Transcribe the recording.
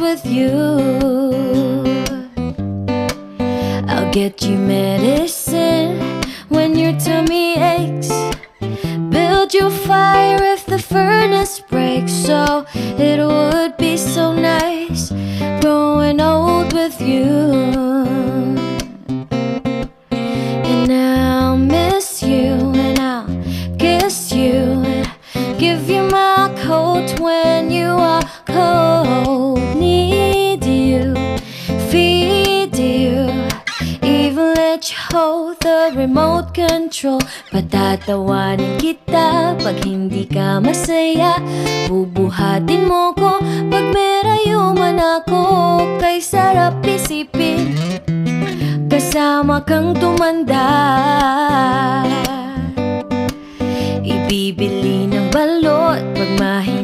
with you. I'll get you medicine when your tummy aches, build you fire if the furnace breaks. So it would be so nice growing old with you. And I'll miss you, and I'll kiss you, and give you my coat when you are cold. Need you, feed you, even let you hold the remote control. Patatawanin kita pag hindi ka masaya, bubuhatin mo ko pag merayo man ako. Kay sarap isipin, kasama kang tumanda. Ibibili ng balot pag mahina